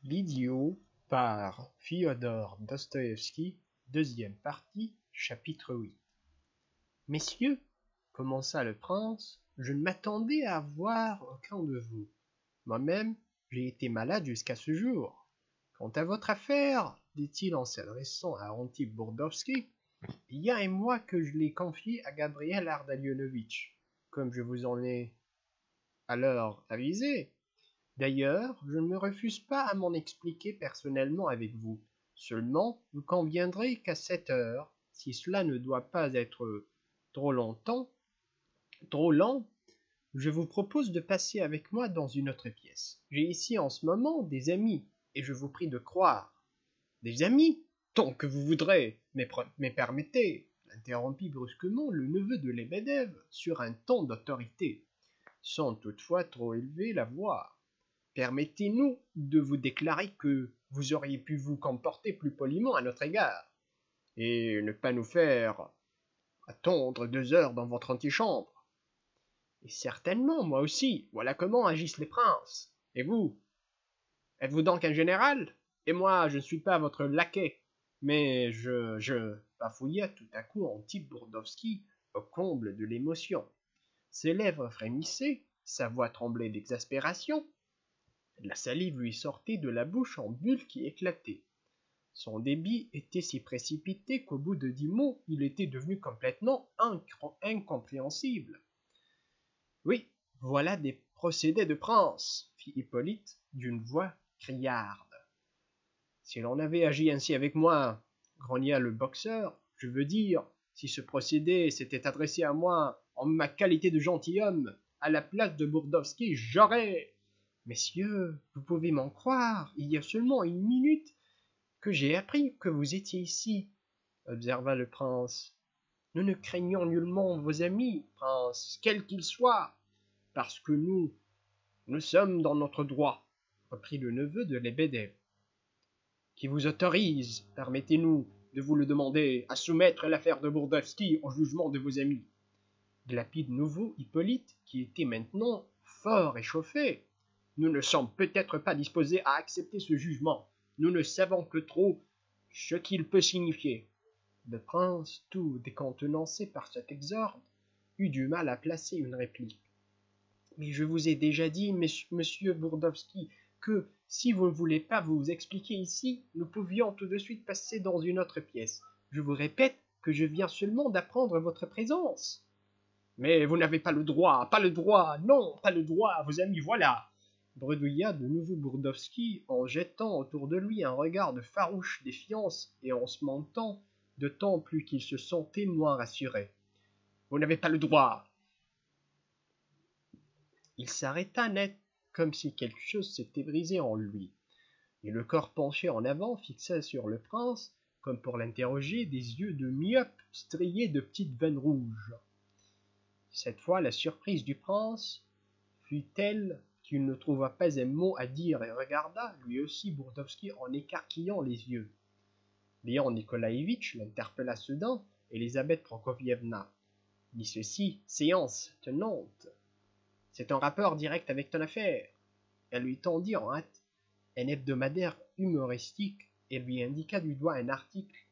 L'idiot par Fyodor Dostoïevski, deuxième partie, chapitre 8. Messieurs, commença le prince, je ne m'attendais à voir aucun de vous. Moi-même, j'ai été malade jusqu'à ce jour. Quant à votre affaire, dit-il en s'adressant à Antip Burdovski, il y a un mois que je l'ai confiée à Gabriel Ardalionovitch, comme je vous en ai alors avisé. D'ailleurs, je ne me refuse pas à m'en expliquer personnellement avec vous. Seulement, vous conviendrez qu'à cette heure, si cela ne doit pas être trop lent, je vous propose de passer avec moi dans une autre pièce. J'ai ici en ce moment des amis, et je vous prie de croire. Des amis? Tant que vous voudrez, mais permettez, interrompit brusquement le neveu de Lebedev sur un ton d'autorité, sans toutefois trop élever la voix. Permettez-nous de vous déclarer que vous auriez pu vous comporter plus poliment à notre égard, et ne pas nous faire attendre 2 heures dans votre antichambre. Et certainement, moi aussi, voilà comment agissent les princes. Et vous? Êtes-vous donc un général? Et moi, je ne suis pas votre laquais. Mais bafouilla tout à coup Antip Burdovski au comble de l'émotion. Ses lèvres frémissaient, sa voix tremblait d'exaspération. La salive lui sortait de la bouche en bulles qui éclataient. Son débit était si précipité qu'au bout de 10 mots, il était devenu complètement incompréhensible. Oui, voilà des procédés de prince, fit Hippolyte d'une voix criarde. Si l'on avait agi ainsi avec moi, grogna le boxeur, je veux dire, si ce procédé s'était adressé à moi en ma qualité de gentilhomme, à la place de Burdovski, j'aurais... Messieurs, vous pouvez m'en croire, il y a seulement une minute que j'ai appris que vous étiez ici, observa le prince. Nous ne craignons nullement vos amis, prince, quels qu'ils soient, parce que nous sommes dans notre droit, reprit le neveu de Lebedev. Qui vous autorise, permettez-nous de vous le demander, à soumettre l'affaire de Burdovski au jugement de vos amis. Glapit de nouveau Hippolyte, qui était maintenant fort échauffé. Nous ne sommes peut-être pas disposés à accepter ce jugement. Nous ne savons que trop ce qu'il peut signifier. Le prince, tout décontenancé par cet exorde, eut du mal à placer une réplique. Mais je vous ai déjà dit, monsieur Burdovski, que si vous ne voulez pas vous expliquer ici, nous pouvions tout de suite passer dans une autre pièce. Je vous répète que je viens seulement d'apprendre votre présence. Mais vous n'avez pas le droit, non, pas le droit, vos amis, voilà, bredouilla de nouveau Burdovski en jetant autour de lui un regard de farouche défiance et en se mentant d'autant plus qu'il se sentait moins rassuré. Vous n'avez pas le droit. Il s'arrêta net, comme si quelque chose s'était brisé en lui, et le corps penché en avant fixa sur le prince, comme pour l'interroger, des yeux de myope striés de petites veines rouges. Cette fois, la surprise du prince fut telle qu'il ne trouva pas un mot à dire et regarda, lui aussi, Burdovski en écarquillant les yeux. Léon Nikolaïevitch l'interpella soudain, Elisabeth Prokofievna dit ceci, séance tenante. C'est en rapport direct avec ton affaire. Elle lui tendit en hâte un hebdomadaire humoristique et lui indiqua du doigt un article.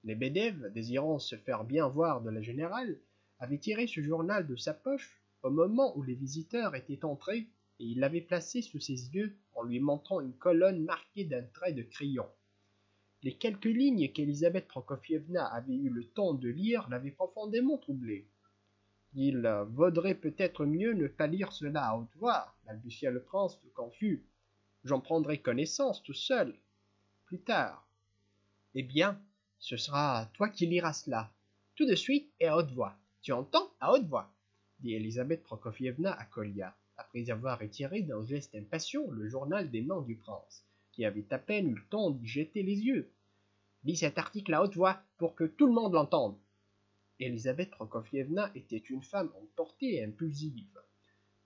Lebedev, désirant se faire bien voir de la générale, avait tiré ce journal de sa poche au moment où les visiteurs étaient entrés et il l'avait placé sous ses yeux en lui montrant une colonne marquée d'un trait de crayon. Les quelques lignes qu'Elisabeth Prokofievna avait eu le temps de lire l'avaient profondément troublée. Il vaudrait peut-être mieux ne pas lire cela à haute voix, balbutia le prince tout confus. J'en prendrai connaissance tout seul, plus tard. Eh bien, ce sera toi qui liras cela, tout de suite et à haute voix. Tu entends, à haute voix, dit Elisabeth Prokofievna à Kolya, après avoir retiré d'un geste impatient le journal des mains du prince, qui avait à peine eu le temps d'y jeter les yeux. Lis cet article à haute voix pour que tout le monde l'entende. Elisabeth Prokofievna était une femme emportée et impulsive,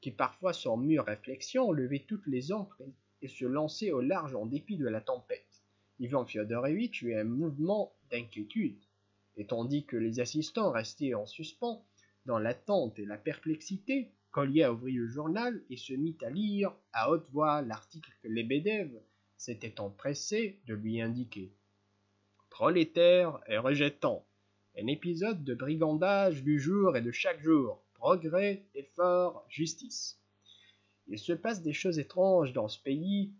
qui parfois sans mûre réflexion levait toutes les ancres et se lançait au large en dépit de la tempête. Ivan Fyodorovitch eut un mouvement d'inquiétude, et tandis que les assistants restaient en suspens, dans l'attente et la perplexité, Kolya ouvrit le journal et se mit à lire à haute voix l'article que Lebedev, s'était empressé de lui indiquer. Prolétaires et rejetants. Un épisode de brigandage du jour et de chaque jour. Progrès, effort, justice. Il se passe des choses étranges dans ce pays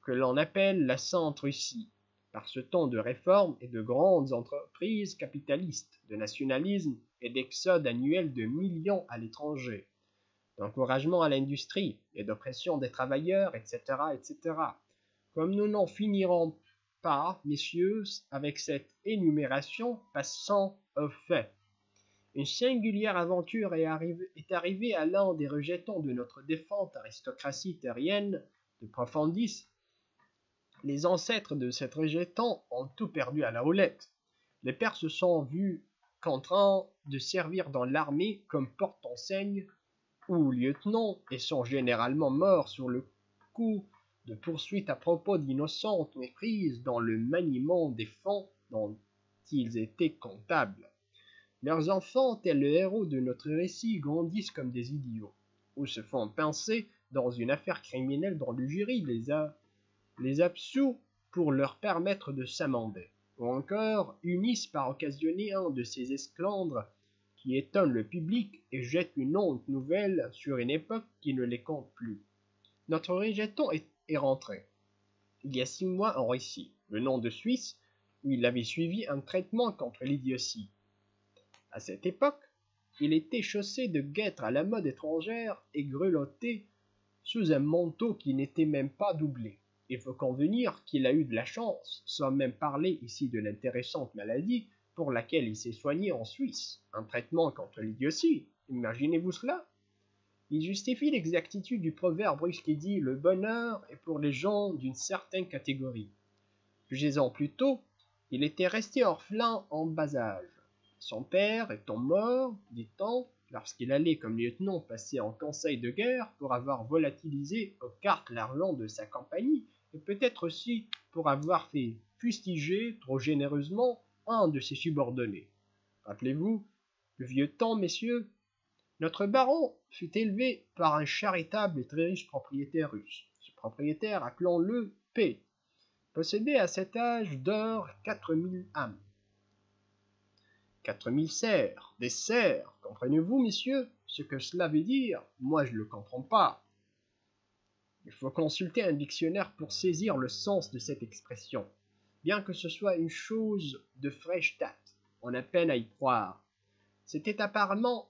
que l'on appelle la Sainte Russie, par ce temps de réformes et de grandes entreprises capitalistes, de nationalisme et d'exode annuel de millions à l'étranger, d'encouragement à l'industrie et d'oppression des travailleurs, etc., etc. Comme nous n'en finirons pas, messieurs, avec cette énumération, passons aux faits. Une singulière aventure est arrivée à l'un des rejetons de notre défunte aristocratie terrienne de Profondis. Les ancêtres de cet rejeton ont tout perdu à la houlette. Les pères se sont vus contraints de servir dans l'armée comme porte-enseigne ou lieutenants et sont généralement morts sur le coup de poursuites à propos d'innocentes méprises dans le maniement des fonds dont ils étaient comptables. Leurs enfants, tels le héros de notre récit, grandissent comme des idiots, ou se font pincer dans une affaire criminelle dont le jury les absout pour leur permettre de s'amender, ou encore unissent par occasionner un de ces esclandres qui étonnent le public et jettent une honte nouvelle sur une époque qui ne les compte plus. Notre rejeton est rentré, il y a 6 mois en Russie, venant de Suisse, où il avait suivi un traitement contre l'idiotie. À cette époque, il était chaussé de guêtres à la mode étrangère et grelotté sous un manteau qui n'était même pas doublé. Il faut convenir qu'il a eu de la chance, sans même parler ici de l'intéressante maladie pour laquelle il s'est soigné en Suisse, un traitement contre l'idiotie. Imaginez-vous cela? Il justifie l'exactitude du proverbe russe qui dit « Le bonheur est pour les gens d'une certaine catégorie ». Jugez-en plutôt, il était resté orphelin en bas âge. Son père étant mort, dit-on, lorsqu'il allait comme lieutenant passer en conseil de guerre pour avoir volatilisé aux cartes l'argent de sa compagnie, et peut-être aussi pour avoir fait fustiger trop généreusement un de ses subordonnés. Rappelez-vous, le vieux temps, messieurs, notre baron fut élevé par un charitable et très riche propriétaire russe. Ce propriétaire, appelons-le P, possédait à cet âge d'or 4000 âmes. 4000 serfs, des serfs, comprenez-vous, messieurs, ce que cela veut dire? Moi, je ne le comprends pas. Il faut consulter un dictionnaire pour saisir le sens de cette expression. Bien que ce soit une chose de fraîche date, on a peine à y croire. C'était apparemment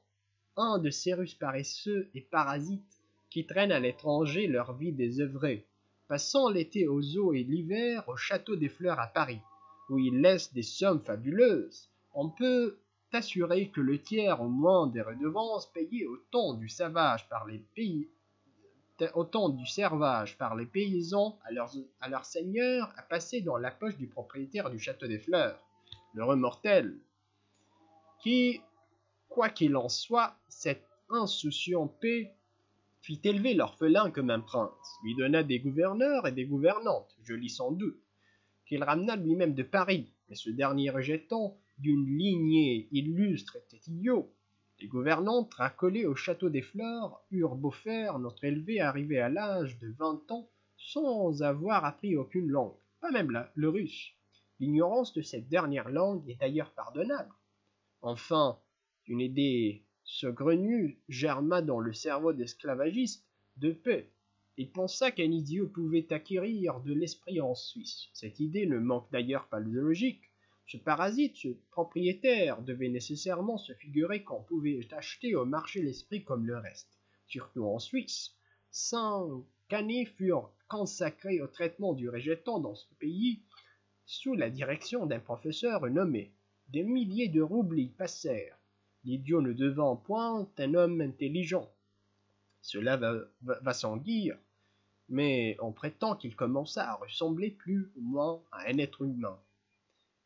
un de ces Russes paresseux et parasites qui traînent à l'étranger leur vie désœuvrée, passant l'été aux eaux et l'hiver au château des Fleurs à Paris, où ils laissent des sommes fabuleuses. On peut assurer que le tiers au moins des redevances payées au temps du servage par les paysans à leurs seigneurs a passé dans la poche du propriétaire du château des Fleurs, l'heureux mortel, qui, quoi qu'il en soit, cet insouciant P fit élever l'orphelin comme un prince, lui donna des gouverneurs et des gouvernantes, jolis sans doute, qu'il ramena lui-même de Paris, mais ce dernier rejetant d'une lignée illustre était idiot. Les gouvernantes racolées au château des Fleurs eurent beau faire notre élevé arrivé à l'âge de 20 ans sans avoir appris aucune langue, pas même le russe. L'ignorance de cette dernière langue est d'ailleurs pardonnable. Enfin, une idée saugrenue germa dans le cerveau d'esclavagiste de P. Il pensa qu'un idiot pouvait acquérir de l'esprit en Suisse. Cette idée ne manque d'ailleurs pas de logique. Ce parasite, ce propriétaire, devait nécessairement se figurer qu'on pouvait acheter au marché l'esprit comme le reste, surtout en Suisse. 5 années furent consacrées au traitement du rejeton dans ce pays, sous la direction d'un professeur nommé. Des milliers de roubles y passèrent, l'idiot ne devant point un homme intelligent. Cela va sans dire, mais on prétend qu'il commença à ressembler plus ou moins à un être humain.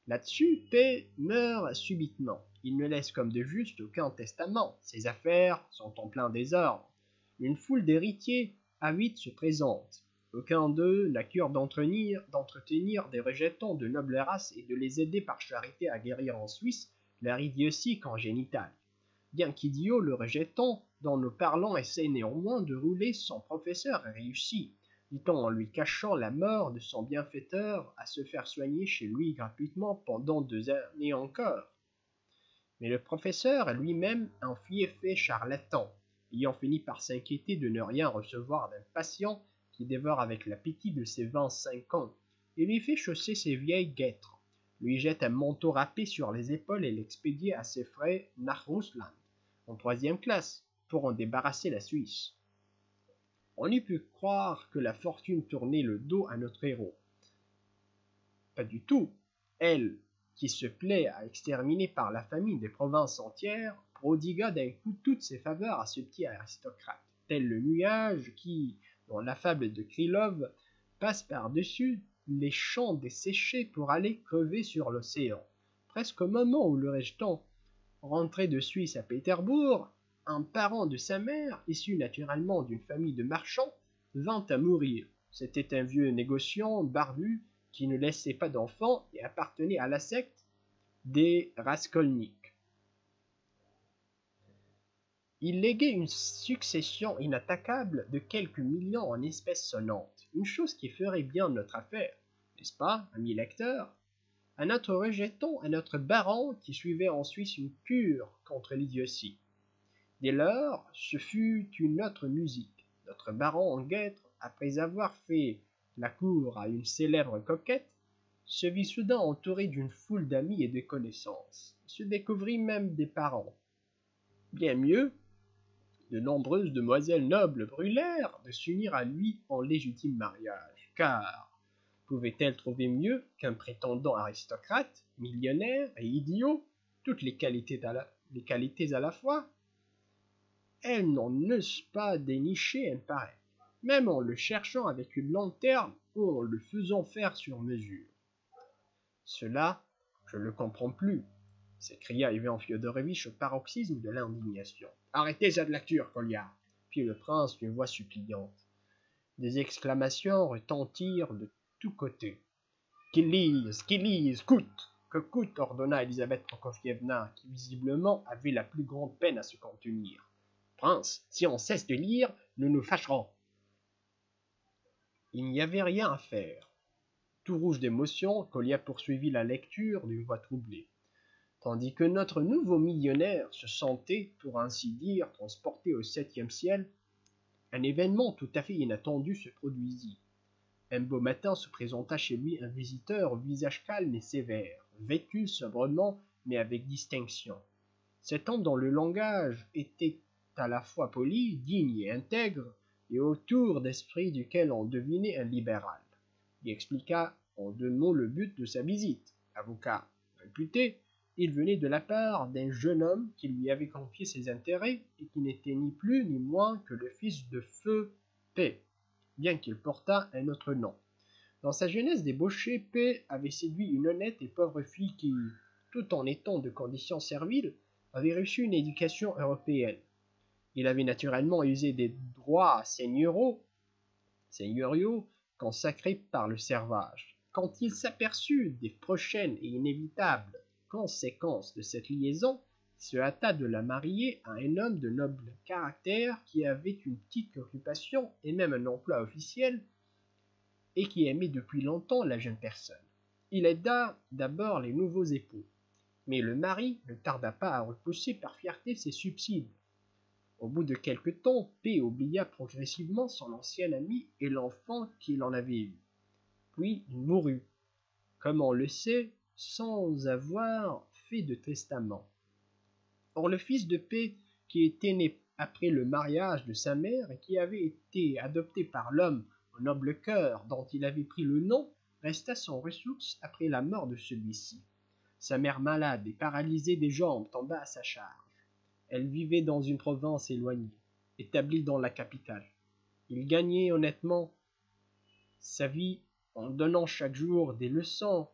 Là-dessus, P meurt subitement. Il ne laisse comme de juste aucun testament. Ses affaires sont en plein désordre. Une foule d'héritiers avides se présente. Aucun d'eux n'a cure d'entretenir des rejetons de noble race et de les aider par charité à guérir en Suisse leur idiotie congénitale. Bien qu'idiot, le rejeton, dont nous parlons, essaie néanmoins de rouler son professeur réussi. dit-on en lui cachant la mort de son bienfaiteur à se faire soigner chez lui gratuitement pendant 2 années encore. Mais le professeur lui-même en fit effet charlatan, ayant fini par s'inquiéter de ne rien recevoir d'un patient qui dévore avec l'appétit de ses 25 ans, et lui fait chausser ses vieilles guêtres, lui jette un manteau râpé sur les épaules et l'expédie à ses frais nach Russland, en 3e classe, pour en débarrasser la Suisse. On eût pu croire que la fortune tournait le dos à notre héros. Pas du tout. Elle, qui se plaît à exterminer par la famine des provinces entières, prodigua d'un coup toutes ses faveurs à ce petit aristocrate, tel le nuage qui, dans la fable de Krylov, passe par-dessus les champs desséchés pour aller crever sur l'océan. Presque au moment où le régent rentrait de Suisse à Pétersbourg, un parent de sa mère, issu naturellement d'une famille de marchands, vint à mourir. C'était un vieux négociant barbu qui ne laissait pas d'enfants et appartenait à la secte des Raskolniks. Il léguait une succession inattaquable de quelques millions en espèces sonnantes, une chose qui ferait bien notre affaire, n'est-ce pas, ami lecteur? À notre rejeton, à notre baron qui suivait en Suisse une cure contre l'idiotie. Dès lors, ce fut une autre musique. Notre baron en guêtre, après avoir fait la cour à une célèbre coquette, se vit soudain entouré d'une foule d'amis et de connaissances, se découvrit même des parents. Bien mieux, de nombreuses demoiselles nobles brûlèrent de s'unir à lui en légitime mariage, car pouvait-elle trouver mieux qu'un prétendant aristocrate, millionnaire et idiot, toutes les qualités à la fois? Elle n'en eût pas déniché un pareil, même en le cherchant avec une lanterne ou en le faisant faire sur mesure. Cela, je ne le comprends plus, s'écria Ivan Fyodorovitch au paroxysme de l'indignation. Arrêtez cette lecture, Kolya, fit le prince d'une voix suppliante. Des exclamations retentirent de tous côtés. Qu'il lise, coûte, que coûte, ordonna Elisabeth Prokofievna, qui visiblement avait la plus grande peine à se contenir. Prince, si on cesse de lire, nous nous fâcherons. Il n'y avait rien à faire. Tout rouge d'émotion, Kolya poursuivit la lecture d'une voix troublée, tandis que notre nouveau millionnaire se sentait, pour ainsi dire, transporté au 7e ciel. Un événement tout à fait inattendu se produisit. Un beau matin se présenta chez lui un visiteur au visage calme et sévère, vêtu sobrement mais avec distinction. Cet homme dont le langage était à la fois poli, digne et intègre, et autour d'esprit duquel on devinait un libéral. Il expliqua en 2 mots le but de sa visite. Avocat réputé, il venait de la part d'un jeune homme qui lui avait confié ses intérêts et qui n'était ni plus ni moins que le fils de Feu P, bien qu'il portât un autre nom. Dans sa jeunesse débauchée, P avait séduit une honnête et pauvre fille qui, tout en étant de condition servile, avait reçu une éducation européenne. Il avait naturellement usé des droits seigneuriaux consacrés par le servage. Quand il s'aperçut des prochaines et inévitables conséquences de cette liaison, il se hâta de la marier à un homme de noble caractère qui avait une petite occupation et même un emploi officiel et qui aimait depuis longtemps la jeune personne. Il aida d'abord les nouveaux époux, mais le mari ne tarda pas à repousser par fierté ses subsides. Au bout de quelque temps, P oublia progressivement son ancien ami et l'enfant qu'il en avait eu. Puis il mourut, comme on le sait, sans avoir fait de testament. Or le fils de P, qui était né après le mariage de sa mère et qui avait été adopté par l'homme au noble cœur dont il avait pris le nom, resta sans ressources après la mort de celui-ci. Sa mère malade et paralysée des jambes tomba à sa charge. Elle vivait dans une province éloignée, établie dans la capitale. Il gagnait honnêtement sa vie en donnant chaque jour des leçons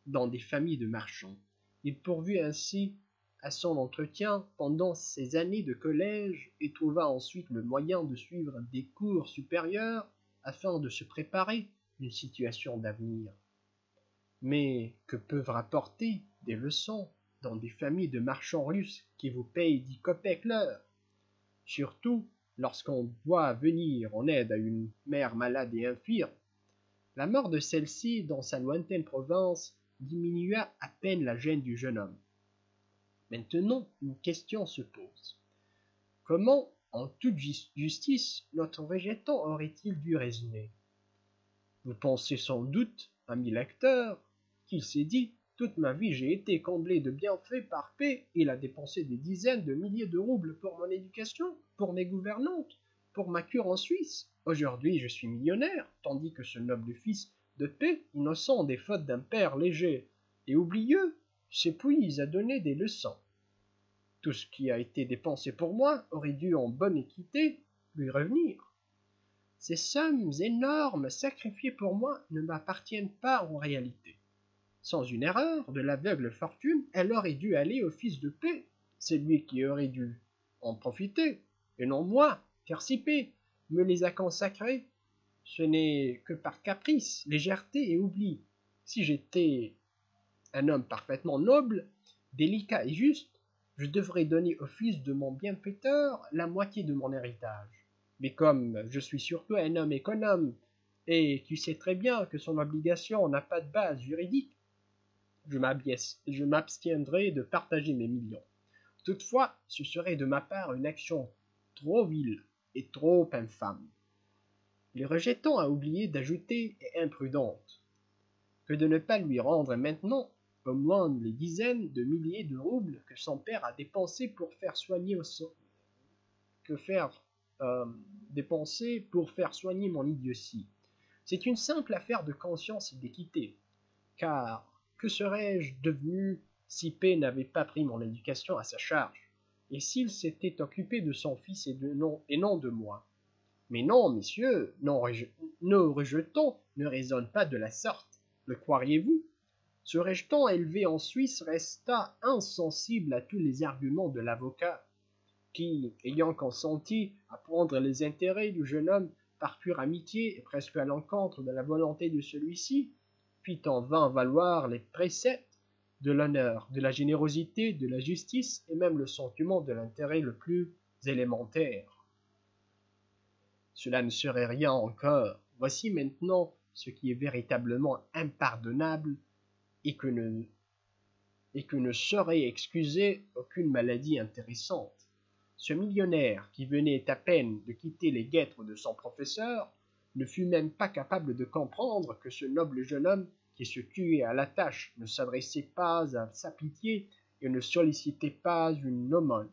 dans des familles de marchands. Il pourvut ainsi à son entretien pendant ses années de collège et trouva ensuite le moyen de suivre des cours supérieurs afin de se préparer une situation d'avenir. Mais que peuvent rapporter des leçons dans des familles de marchands russes qui vous payent 10 kopecks l'heure? Surtout lorsqu'on doit venir en aide à une mère malade et infirme. La mort de celle-ci dans sa lointaine province diminua à peine la gêne du jeune homme. Maintenant, une question se pose. Comment, en toute justice, notre végétant aurait-il dû raisonner? Vous pensez sans doute, ami lecteur, qu'il s'est dit « Toute ma vie j'ai été comblé de bienfaits par paix, il a dépensé des dizaines de milliers de roubles pour mon éducation, pour mes gouvernantes, pour ma cure en Suisse. Aujourd'hui je suis millionnaire, tandis que ce noble fils de paix, innocent des fautes d'un père léger et oublieux, s'épuise à donner des leçons. Tout ce qui a été dépensé pour moi aurait dû en bonne équité lui revenir. Ces sommes énormes sacrifiées pour moi ne m'appartiennent pas en réalité. Sans une erreur de l'aveugle fortune, elle aurait dû aller au fils de paix. C'est lui qui aurait dû en profiter, et non moi, car si paix me les a consacrés, ce n'est que par caprice, légèreté et oubli. Si j'étais un homme parfaitement noble, délicat et juste, je devrais donner au fils de mon bienfaiteur la moitié de mon héritage. Mais comme je suis surtout un homme économe, et tu sais très bien que son obligation n'a pas de base juridique, je m'abstiendrai de partager mes millions. Toutefois, ce serait de ma part une action trop vile et trop infâme. Les rejetons a oublié d'ajouter et imprudente, que de ne pas lui rendre maintenant au moins les dizaines de milliers de roubles que son père a dépensés pour faire soigner mon idiotie. C'est une simple affaire de conscience et d'équité, car que serais-je devenu si P n'avait pas pris mon éducation à sa charge, et s'il s'était occupé de son fils et non de moi? Mais non, messieurs, nos rejetons ne raisonnent pas de la sorte, le croiriez-vous? Ce rejeton élevé en Suisse resta insensible à tous les arguments de l'avocat, qui, ayant consenti à prendre les intérêts du jeune homme par pure amitié et presque à l'encontre de la volonté de celui-ci, fit en vain valoir les préceptes de l'honneur, de la générosité, de la justice et même le sentiment de l'intérêt le plus élémentaire. Cela ne serait rien encore. Voici maintenant ce qui est véritablement impardonnable et que ne saurait excuser aucune maladie intéressante. Ce millionnaire, qui venait à peine de quitter les guêtres de son professeur, ne fut même pas capable de comprendre que ce noble jeune homme qui se tuait à la tâche ne s'adressait pas à sa pitié et ne sollicitait pas une aumône,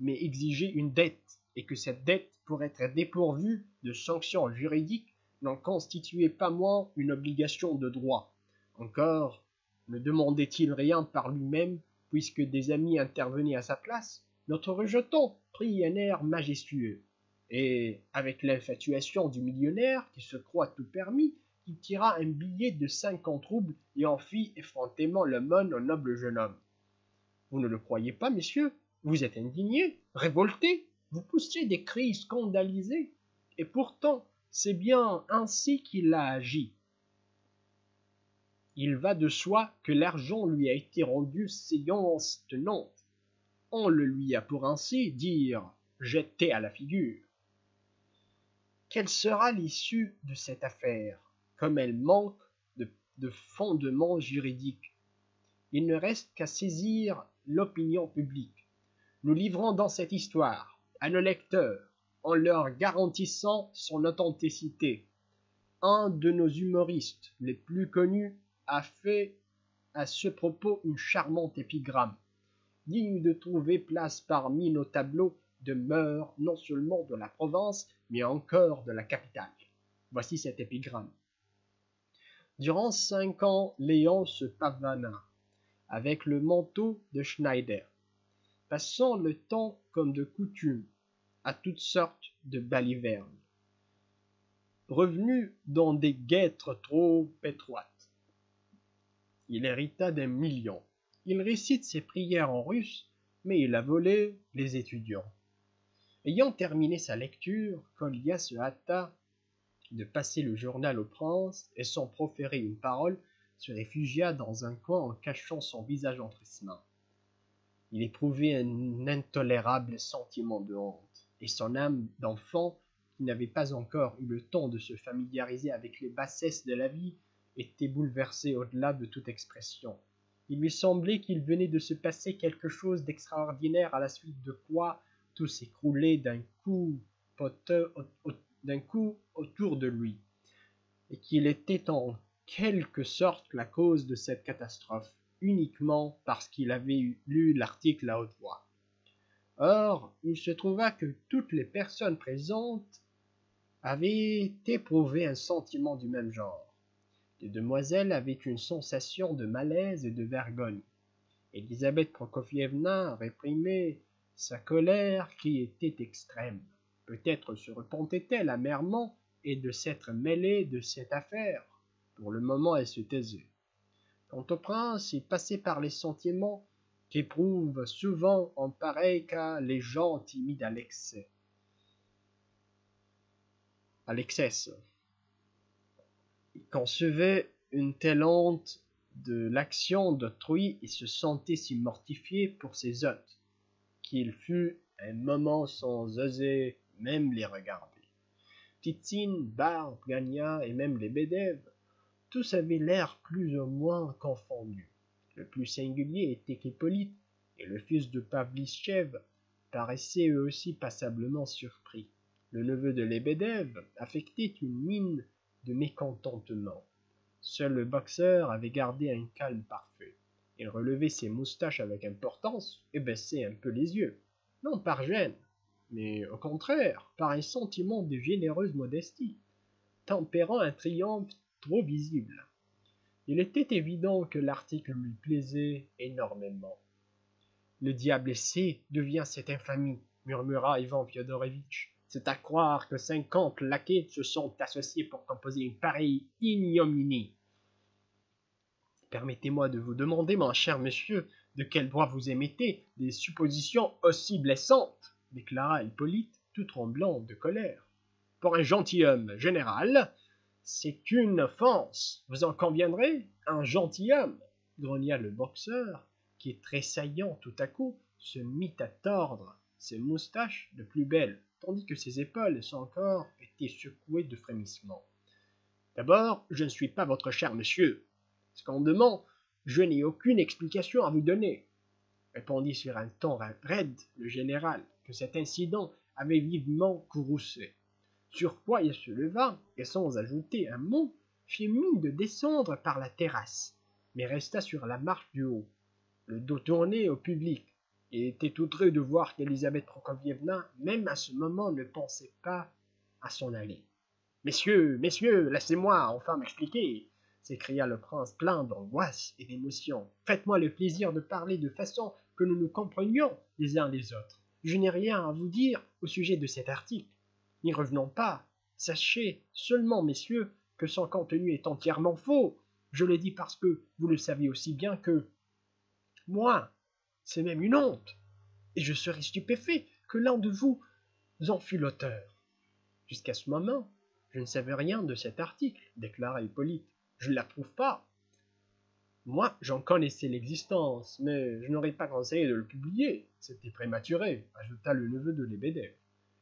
mais exigeait une dette, et que cette dette, pour être dépourvue de sanctions juridiques, n'en constituait pas moins une obligation de droit. Encore, ne demandait-il rien par lui-même, puisque des amis intervenaient à sa place? Notre rejeton prit un air majestueux, et, avec l'infatuation du millionnaire qui se croit tout permis, il tira un billet de 50 roubles et en fit effrontément l'aumône au noble jeune homme. Vous ne le croyez pas, messieurs? Vous êtes indignés, révoltés, vous poussez des cris scandalisés, et pourtant c'est bien ainsi qu'il a agi. Il va de soi que l'argent lui a été rendu séance tenante. On le lui a pour ainsi dire jeté à la figure. Quelle sera l'issue de cette affaire, comme elle manque de fondement juridique? Il ne reste qu'à saisir l'opinion publique. Nous livrons dans cette histoire à nos lecteurs, en leur garantissant son authenticité. Un de nos humoristes les plus connus a fait à ce propos une charmante épigramme, digne de trouver place parmi nos tableaux de mœurs non seulement de la province, mais encore de la capitale. Voici cette épigramme. Durant 5 ans, Léon se pavana avec le manteau de Schneider, passant le temps comme de coutume à toutes sortes de balivernes. Revenu dans des guêtres trop étroites, il hérita d'1 million. Il récite ses prières en russe, mais il a volé les étudiants. Ayant terminé sa lecture, Kolia se hâta de passer le journal au prince, et sans proférer une parole, se réfugia dans un coin en cachant son visage entre ses mains. Il éprouvait un intolérable sentiment de honte. et son âme d'enfant, qui n'avait pas encore eu le temps de se familiariser avec les bassesses de la vie, était bouleversée au-delà de toute expression. Il lui semblait qu'il venait de se passer quelque chose d'extraordinaire, à la suite de quoi tout s'écroulait d'un coup autour de lui, et qu'il était en quelque sorte la cause de cette catastrophe, uniquement parce qu'il avait lu l'article à haute voix. Or, il se trouva que toutes les personnes présentes avaient éprouvé un sentiment du même genre. Les demoiselles avaient une sensation de malaise et de vergogne. Elisabeth Prokofievna réprimait sa colère qui était extrême. Peut-être se repentait-elle amèrement et de s'être mêlée de cette affaire. Pour le moment, elle se taisait. Quant au prince, il passait par les sentiments qu'éprouvent souvent en pareil cas les gens timides à l'excès. Il concevait une telle honte de l'action d'autrui et se sentait si mortifié pour ses hôtes qu'il fut un moment sans oser même les regarder. Titine, Barbe, Gagna et même les Bédèves, tous avaient l'air plus ou moins confondus. Le plus singulier était qu'Hippolyte et le fils de Pavlichev paraissaient eux aussi passablement surpris. Le neveu de Lebedev affectait une mine de mécontentement. Seul le boxeur avait gardé un calme parfait. Il relevait ses moustaches avec importance et baissait un peu les yeux, non par gêne, mais au contraire par un sentiment de généreuse modestie, tempérant un triomphe trop visible. Il était évident que l'article lui plaisait énormément. Le diable essaie devient cette infamie, murmura Ivan Fyodorovitch. C'est à croire que 50 laquais se sont associés pour composer une pareille ignominie. Permettez-moi de vous demander, mon cher monsieur, de quel droit vous émettez des suppositions aussi blessantes, déclara Hippolyte, tout tremblant de colère. Pour un gentilhomme général, c'est une offense, vous en conviendrez, un gentilhomme, grogna le boxeur, qui, tressaillant tout à coup, se mit à tordre ses moustaches de plus belle, tandis que ses épaules et son corps étaient secoués de frémissements. D'abord, je ne suis pas votre cher monsieur. Scandement, je n'ai aucune explication à vous donner, répondit sur un ton raide le général, que cet incident avait vivement courroucé. Sur quoi il se leva, et sans ajouter un mot, fit mine de descendre par la terrasse, mais resta sur la marche du haut, le dos tourné au public, et était outré de voir qu'Elisabeth Prokofievna, même à ce moment, ne pensait pas à s'en aller. « Messieurs, messieurs, laissez-moi enfin m'expliquer !» s'écria le prince plein d'angoisse et d'émotion. « Faites-moi le plaisir de parler de façon que nous nous comprenions les uns les autres. Je n'ai rien à vous dire au sujet de cet article. N'y revenons pas. Sachez seulement, messieurs, que son contenu est entièrement faux. Je le dis parce que vous le savez aussi bien que moi. C'est même une honte. Et je serais stupéfait que l'un de vous en fût l'auteur. Jusqu'à ce moment, je ne savais rien de cet article, déclara Hippolyte. Je ne l'approuve pas. Moi, j'en connaissais l'existence, mais je n'aurais pas conseillé de le publier. C'était prématuré, ajouta le neveu de Lebedev.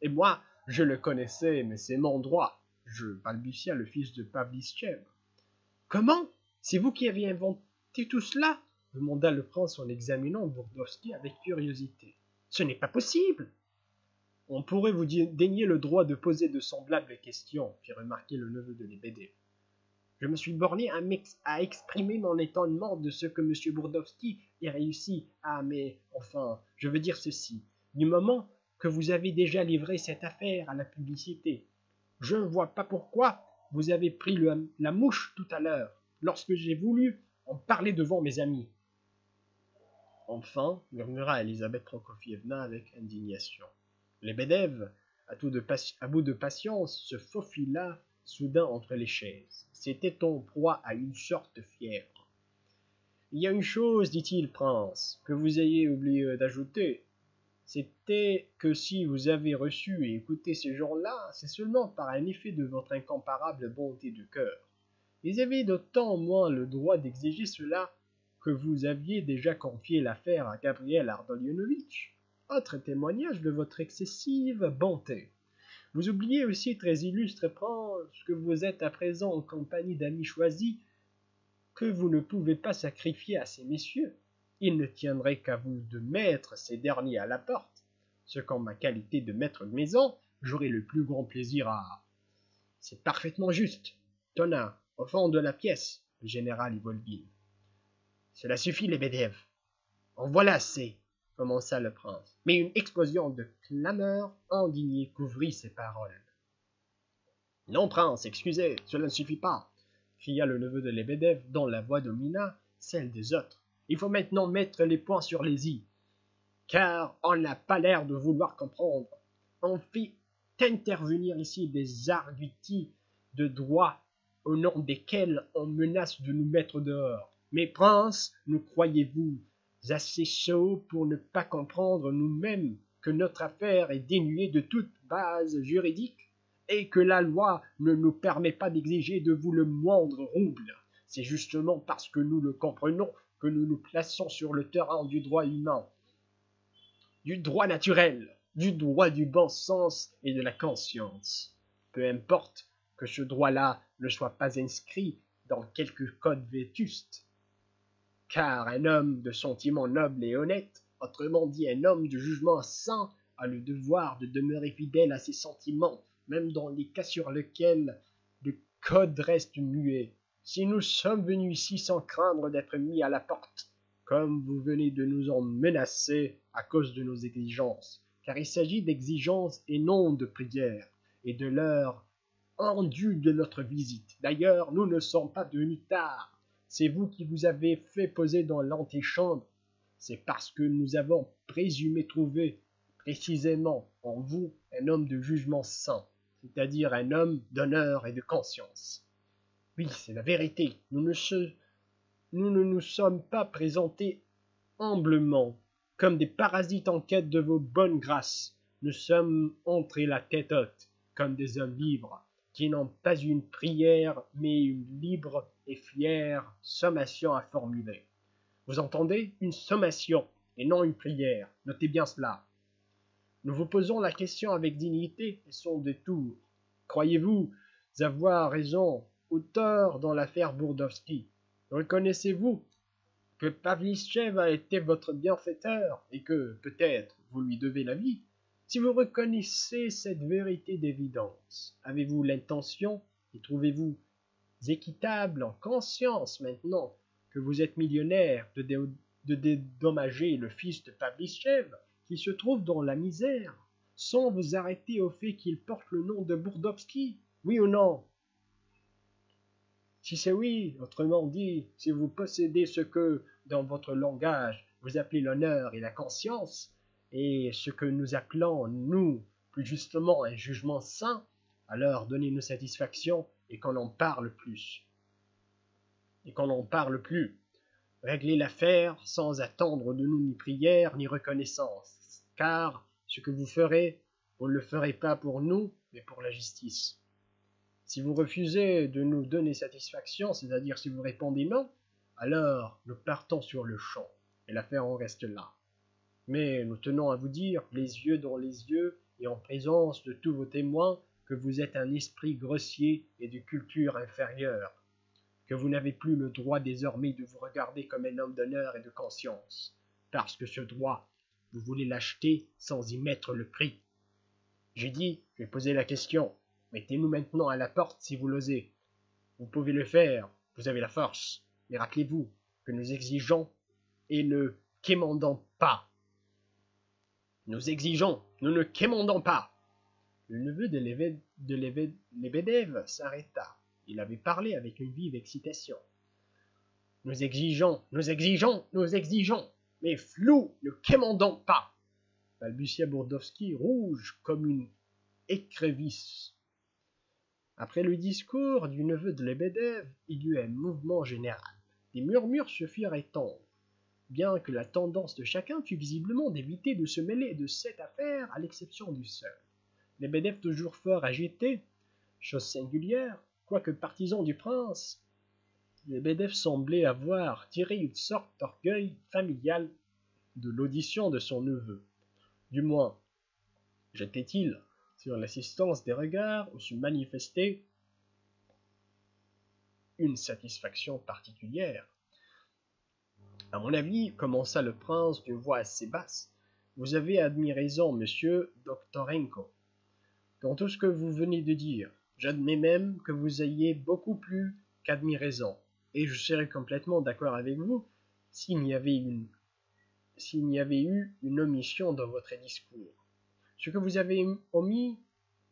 Et moi, je le connaissais, mais c'est mon droit. Je balbutia le fils de Pavlichev. Comment? C'est vous qui avez inventé tout cela? Demanda le prince en examinant Burdovski avec curiosité. Ce n'est pas possible. On pourrait vous dénier le droit de poser de semblables questions, fit remarquer le neveu de Lebedev. Je me suis borné à exprimer mon étonnement de ce que M. Burdovski ait réussi à... Mais enfin, je veux dire ceci. Du moment que vous avez déjà livré cette affaire à la publicité, je ne vois pas pourquoi vous avez pris la mouche tout à l'heure, lorsque j'ai voulu en parler devant mes amis. Enfin, murmura Elisabeth Prokofievna avec indignation. Lebedev, à bout de patience, se faufila soudain entre les chaises. C'était en proie à une sorte de fièvre. Il y a une chose, dit-il, prince, que vous ayez oublié d'ajouter. C'était que si vous avez reçu et écouté ces gens-là, c'est seulement par un effet de votre incomparable bonté de cœur. Ils avaient d'autant moins le droit d'exiger cela que vous aviez déjà confié l'affaire à Gabriel Ardalionovitch. autre témoignage de votre excessive bonté. Vous oubliez aussi, très illustre prince, que vous êtes à présent en compagnie d'amis choisis, que vous ne pouvez pas sacrifier à ces messieurs. Il ne tiendrait qu'à vous de mettre ces derniers à la porte, ce qu'en ma qualité de maître de maison, j'aurai le plus grand plaisir à... C'est parfaitement juste. Tonna, au fond de la pièce, le général Ivolgin. Cela suffit, Lebedev. En voilà assez, commença le prince. Mais une explosion de clameurs indignées couvrit ses paroles. Non, prince, excusez, cela ne suffit pas, cria le neveu de Lebedev, dont la voix domina celle des autres. Il faut maintenant mettre les points sur les i, car on n'a pas l'air de vouloir comprendre. On fait intervenir ici des arguties de droit au nom desquels on menace de nous mettre dehors. Mais prince, nous croyez-vous assez sots pour ne pas comprendre nous-mêmes que notre affaire est dénuée de toute base juridique et que la loi ne nous permet pas d'exiger de vous le moindre rouble. C'est justement parce que nous le comprenons que nous nous plaçons sur le terrain du droit humain, du droit naturel, du droit du bon sens et de la conscience. Peu importe que ce droit-là ne soit pas inscrit dans quelque code vétuste, car un homme de sentiments nobles et honnêtes, autrement dit un homme de jugement sain, a le devoir de demeurer fidèle à ses sentiments, même dans les cas sur lesquels le code reste muet. Si nous sommes venus ici sans craindre d'être mis à la porte, comme vous venez de nous en menacer à cause de nos exigences, car il s'agit d'exigences et non de prières, et de l'heure indue de notre visite. D'ailleurs, nous ne sommes pas venus tard. C'est vous qui vous avez fait poser dans l'antichambre. C'est parce que nous avons présumé trouver précisément en vous un homme de jugement sain, c'est-à-dire un homme d'honneur et de conscience. Oui, c'est la vérité. Nous ne nous sommes pas présentés humblement, comme des parasites en quête de vos bonnes grâces. Nous sommes entrés la tête haute, comme des hommes libres, qui n'ont pas une prière, mais une libre et fière sommation à formuler. Vous entendez? Une sommation, et non une prière. Notez bien cela. Nous vous posons la question avec dignité et sans détour. Croyez-vous avoir raison ou tort dans l'affaire Bourdovski? Reconnaissez-vous que Pavlichev a été votre bienfaiteur et que, peut-être, vous lui devez la vie? Si vous reconnaissez cette vérité d'évidence, avez-vous l'intention et trouvez-vous équitable en conscience maintenant que vous êtes millionnaire de dédommager le fils de Pavlichev qui se trouve dans la misère sans vous arrêter au fait qu'il porte le nom de Bourdovski? Oui ou non? Si c'est oui, autrement dit, si vous possédez ce que, dans votre langage, vous appelez l'honneur et la conscience, et ce que nous appelons, nous, plus justement, un jugement sain, alors donnez-nous satisfaction et qu'on en parle plus. Réglez l'affaire sans attendre de nous ni prière ni reconnaissance, car ce que vous ferez, vous ne le ferez pas pour nous, mais pour la justice. Si vous refusez de nous donner satisfaction, c'est-à-dire si vous répondez non, alors nous partons sur le champ, et l'affaire en reste là. Mais nous tenons à vous dire, les yeux dans les yeux, et en présence de tous vos témoins, que vous êtes un esprit grossier et de culture inférieure, que vous n'avez plus le droit désormais de vous regarder comme un homme d'honneur et de conscience, parce que ce droit, vous voulez l'acheter sans y mettre le prix. J'ai dit, je vais poser la question. Mettez-nous maintenant à la porte si vous l'osez. Vous pouvez le faire, vous avez la force. Mais rappelez-vous que nous exigeons et ne quémandons pas. Nous exigeons, nous ne quémandons pas. Le neveu de Lebedev s'arrêta. Il avait parlé avec une vive excitation. Nous exigeons, mais flou, ne quémandons pas. Balbutia Bourdovski, rouge comme une écrevisse. Après le discours du neveu de Lebedev, il y eut un mouvement général. Des murmures se firent étendre, bien que la tendance de chacun fût visiblement d'éviter de se mêler de cette affaire, à l'exception du seul. Lebedev, toujours fort agité, chose singulière, quoique partisan du prince, Lebedev semblait avoir tiré une sorte d'orgueil familial de l'audition de son neveu. Du moins, jetait-il sur l'assistance des regards où se manifestait une satisfaction particulière. À mon avis, commença le prince d'une voix assez basse, vous avez admis raison, monsieur Doktorenko, dans tout ce que vous venez de dire. J'admets même que vous ayez beaucoup plus qu'admis raison, et je serais complètement d'accord avec vous s'il n'y avait eu une omission dans votre discours. Ce que vous avez omis,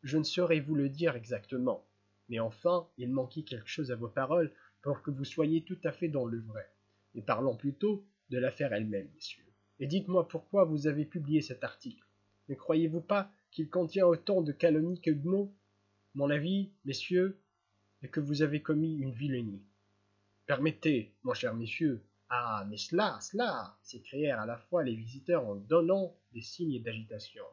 je ne saurais vous le dire exactement, mais enfin, il manquait quelque chose à vos paroles pour que vous soyez tout à fait dans le vrai. Mais parlons plutôt de l'affaire elle-même, messieurs. Et dites-moi pourquoi vous avez publié cet article. Ne croyez-vous pas qu'il contient autant de calomnies que de mots? Mon avis, messieurs, est que vous avez commis une vilenie. Permettez, mon cher monsieur. Ah, mais cela s'écrièrent à la fois les visiteurs en donnant des signes d'agitation.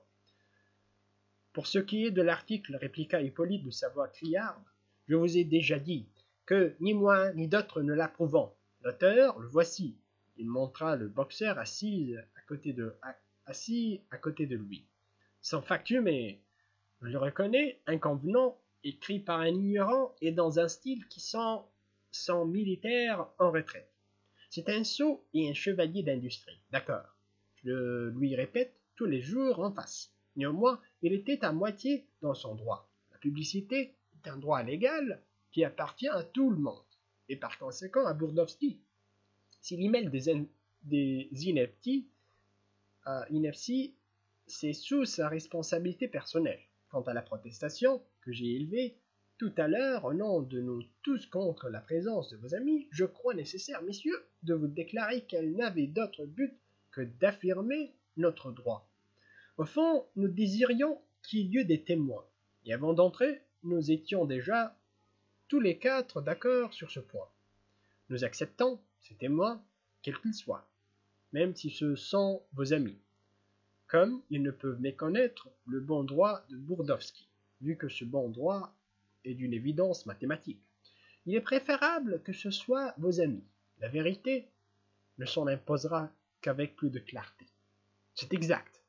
Pour ce qui est de l'article, répliqua Hippolyte de sa voix criarde, je vous ai déjà dit que ni moi ni d'autres ne l'approuvons. L'auteur, le voici. Il montra le boxeur assis à côté de lui. Sans facture, mais je le reconnais, inconvenant, écrit par un ignorant et dans un style qui sent son militaire en retraite. C'est un sot et un chevalier d'industrie, d'accord. Je lui répète tous les jours en face. Néanmoins, il était à moitié dans son droit. La publicité est un droit légal qui appartient à tout le monde, et par conséquent à Bourdovsky. S'il y mêle des inepties, c'est sous sa responsabilité personnelle. Quant à la protestation que j'ai élevée tout à l'heure au nom de nous tous contre la présence de vos amis, je crois nécessaire, messieurs, de vous déclarer qu'elle n'avait d'autre but que d'affirmer notre droit. Au fond, nous désirions qu'il y eût des témoins, et avant d'entrer, nous étions déjà tous les quatre d'accord sur ce point. Nous acceptons ces témoins, quels qu'ils soient, même si ce sont vos amis, comme ils ne peuvent méconnaître le bon droit de Bourdovsky, vu que ce bon droit est d'une évidence mathématique. Il est préférable que ce soit vos amis. La vérité ne s'en imposera qu'avec plus de clarté. C'est exact.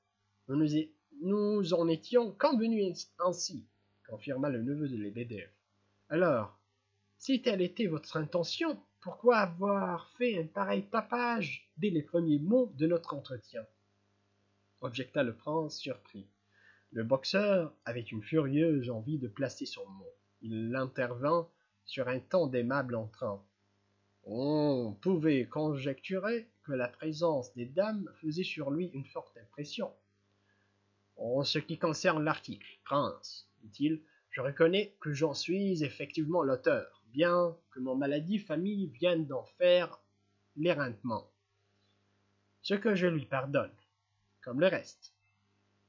Nous en étions convenus ainsi, confirma le neveu de Lebedev. Alors, si telle était votre intention, pourquoi avoir fait un pareil tapage dès les premiers mots de notre entretien? Objecta le prince surpris. Le boxeur avait une furieuse envie de placer son mot. Il intervint sur un ton d'aimable entrain. On pouvait conjecturer que la présence des dames faisait sur lui une forte impression. En ce qui concerne l'article, prince, dit-il, je reconnais que j'en suis effectivement l'auteur, bien que mon maladie famille vienne d'en faire l'éreintement. Ce que je lui pardonne, comme le reste,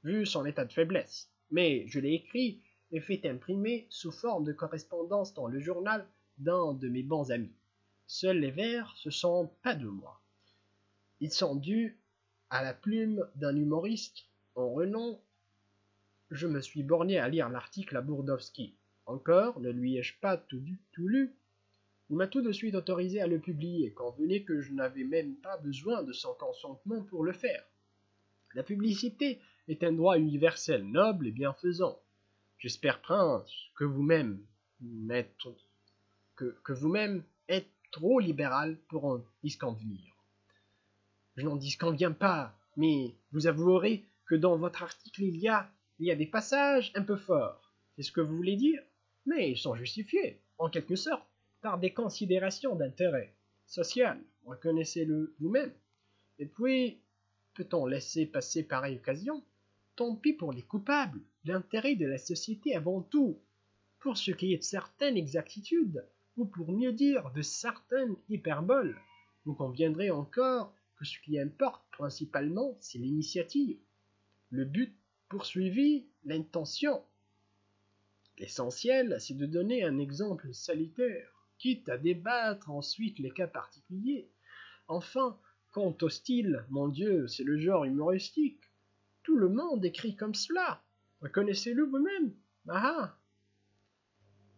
vu son état de faiblesse. Mais je l'ai écrit et fait imprimer sous forme de correspondance dans le journal d'un de mes bons amis. Seuls les vers, ce sont pas de moi. Ils sont dus à la plume d'un humoriste en renom. Je me suis borné à lire l'article à Bourdovsky. Encore, ne lui ai-je pas tout lu. Il m'a tout de suite autorisé à le publier, convenez que je n'avais même pas besoin de son consentement pour le faire. La publicité est un droit universel, noble et bienfaisant. J'espère, prince, que vous-même êtes trop libéral pour en disconvenir. Je n'en disconviens pas, mais vous avouerez que dans votre article il y a des passages un peu forts. C'est ce que vous voulez dire? Mais ils sont justifiés, en quelque sorte, par des considérations d'intérêt social. Reconnaissez-le vous-même. Et puis, peut-on laisser passer pareille occasion? Tant pis pour les coupables, l'intérêt de la société avant tout. Pour ce qui est de certaines exactitudes, ou pour mieux dire de certaines hyperboles, vous conviendrez encore que ce qui importe principalement, c'est l'initiative, le but poursuivi, l'intention. L'essentiel, c'est de donner un exemple salutaire, quitte à débattre ensuite les cas particuliers. Enfin, quant au style, mon Dieu, c'est le genre humoristique. Tout le monde écrit comme cela. Reconnaissez-le vous-même. Ah!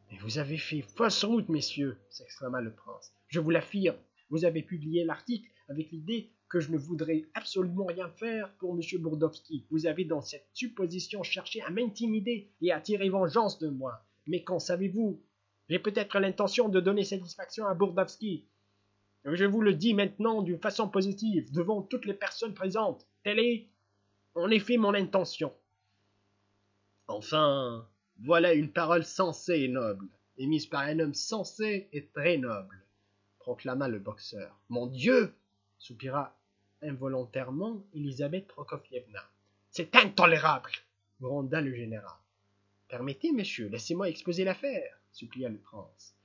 Mais vous avez fait fausse route, messieurs, s'exclama le prince. Je vous l'affirme, Vous avez publié l'article avec l'idée que je ne voudrais absolument rien faire pour M. Burdovsky. Vous avez dans cette supposition cherché à m'intimider et à tirer vengeance de moi. Mais qu'en savez-vous? J'ai peut-être l'intention de donner satisfaction à Burdovsky. Je vous le dis maintenant d'une façon positive, devant toutes les personnes présentes. Telle est, en effet, mon intention. Enfin, voilà une parole sensée et noble, émise par un homme sensé et très noble, proclama le boxeur. Mon Dieu, soupira involontairement Elisabeth Prokofievna. C'est intolérable, gronda le général. Permettez, monsieur, laissez-moi exposer l'affaire, supplia le prince.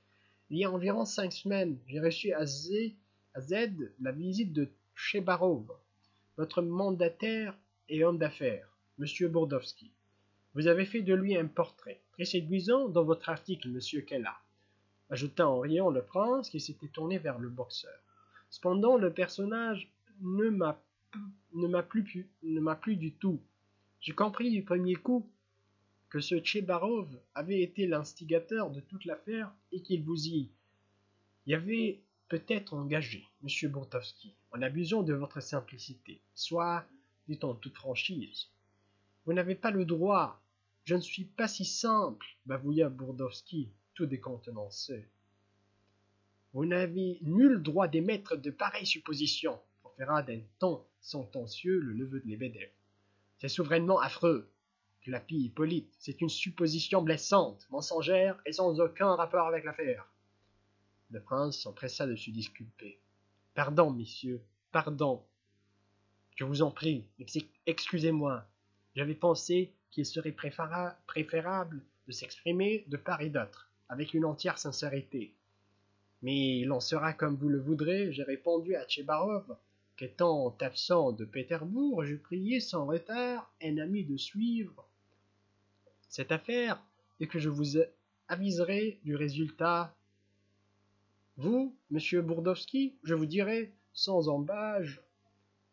Il y a environ 5 semaines, j'ai reçu à Z la visite de Tchebarov, votre mandataire et homme d'affaires, monsieur Burdovsky. Vous avez fait de lui un portrait très séduisant dans votre article, monsieur Keller, ajouta en riant le prince qui s'était tourné vers le boxeur. Cependant, le personnage ne m'a plus du tout. J'ai compris du premier coup que ce Tchebarov avait été l'instigateur de toute l'affaire et qu'il vous y avait peut-être engagé, monsieur Burdovsky, en abusant de votre simplicité, soit, dit en toute franchise. Vous n'avez pas le droit. Je ne suis pas si simple, bafouilla Burdovsky, tout décontenancé. Vous n'avez nul droit d'émettre de pareilles suppositions, proféra d'un ton sentencieux le neveu de Lebedev. C'est souverainement affreux. Clapit Hippolyte, c'est une supposition blessante, mensongère et sans aucun rapport avec l'affaire. Le prince s'empressa de se disculper. Pardon, messieurs, pardon. Je vous en prie, excusez-moi. J'avais pensé qu'il serait préférable de s'exprimer de part et d'autre, avec une entière sincérité. Mais il en sera comme vous le voudrez, j'ai répondu à Tchebarov, qu'étant absent de Pétersbourg, je priais sans retard un ami de suivre cette affaire et que je vous aviserai du résultat. Vous, monsieur Burdovsky, je vous dirai, sans embâge,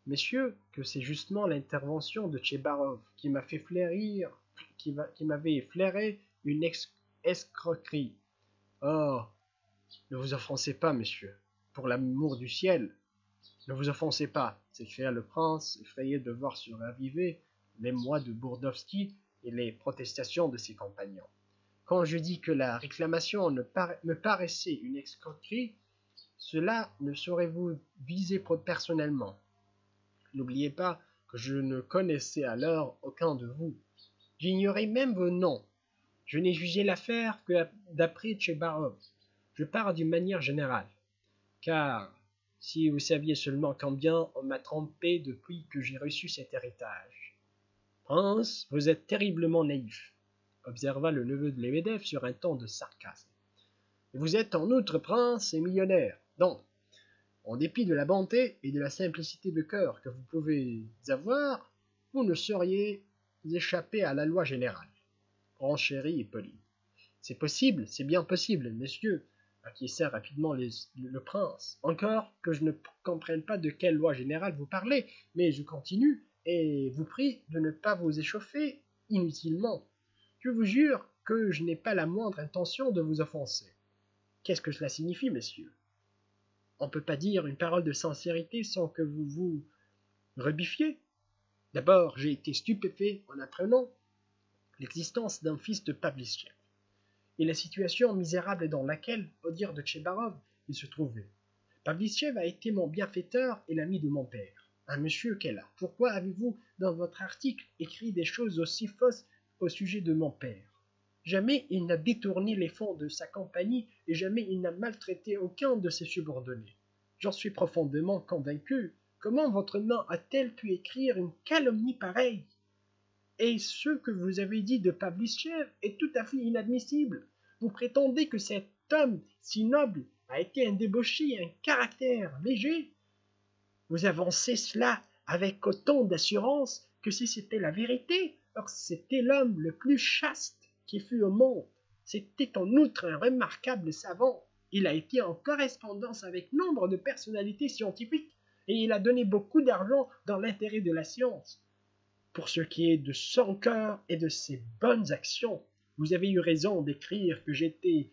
messieurs, que c'est justement l'intervention de Tchebarov qui m'a fait qui m'avait flairé une escroquerie. Oh, ne vous offensez pas, messieurs, pour l'amour du ciel. Ne vous offensez pas, s'écria le prince, effrayé de voir se raviver l'émoi de Burdovsky et les protestations de ses compagnons. Quand je dis que la réclamation me paraissait une escroquerie, cela ne saurait-vous viser personnellement. N'oubliez pas que je ne connaissais alors aucun de vous. J'ignorais même vos noms. Je n'ai jugé l'affaire que d'après Tchebarov. Je parle d'une manière générale. Car, si vous saviez seulement combien on m'a trompé depuis que j'ai reçu cet héritage. Prince, vous êtes terriblement naïf, observa le neveu de Lebedev sur un ton de sarcasme. Et vous êtes en outre prince et millionnaire, donc, en dépit de la bonté et de la simplicité de cœur que vous pouvez avoir, vous ne sauriez échapper à la loi générale. Renchérit Hippolyte. C'est possible, c'est bien possible, messieurs, acquiesça rapidement le prince. Encore que je ne comprenne pas de quelle loi générale vous parlez, mais je continue et vous prie de ne pas vous échauffer inutilement. Je vous jure que je n'ai pas la moindre intention de vous offenser. Qu'est-ce que cela signifie, messieurs? On ne peut pas dire une parole de sincérité sans que vous vous rebiffiez. D'abord, j'ai été stupéfait en apprenant l'existence d'un fils de Pavlistchev et la situation misérable dans laquelle, au dire de Tchebarov, il se trouvait. Pavlistchev a été mon bienfaiteur et l'ami de mon père. Ah, monsieur Keller, pourquoi avez-vous, dans votre article, écrit des choses aussi fausses au sujet de mon père? Jamais il n'a détourné les fonds de sa compagnie et jamais il n'a maltraité aucun de ses subordonnés. J'en suis profondément convaincu. Comment votre main a-t-elle pu écrire une calomnie pareille? Et ce que vous avez dit de Pavlistchev est tout à fait inadmissible. Vous prétendez que cet homme si noble a été un débauché et un caractère léger? Vous avancez cela avec autant d'assurance que si c'était la vérité. Or c'était l'homme le plus chaste qui fut au monde. C'était en outre un remarquable savant. Il a été en correspondance avec nombre de personnalités scientifiques et il a donné beaucoup d'argent dans l'intérêt de la science. Pour ce qui est de son cœur et de ses bonnes actions, vous avez eu raison d'écrire que j'étais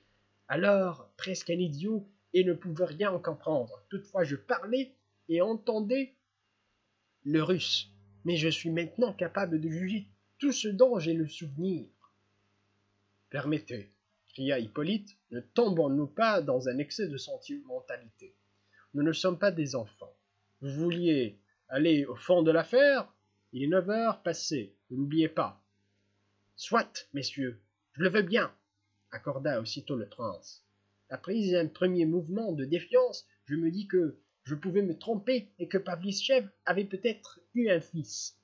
alors presque un idiot et ne pouvais rien en comprendre. Toutefois, je parlais et entendais le russe, mais je suis maintenant capable de juger tout ce dont j'ai le souvenir. Permettez, cria Hippolyte, ne tombons-nous pas dans un excès de sentimentalité. Nous ne sommes pas des enfants. Vous vouliez aller au fond de l'affaire? Il est 9 heures passées, ne l'oubliez pas. Soit, messieurs, je le veux bien, accorda aussitôt le prince. Après un premier mouvement de défiance, je me dis que je pouvais me tromper et que Pavlichev avait peut-être eu un fils.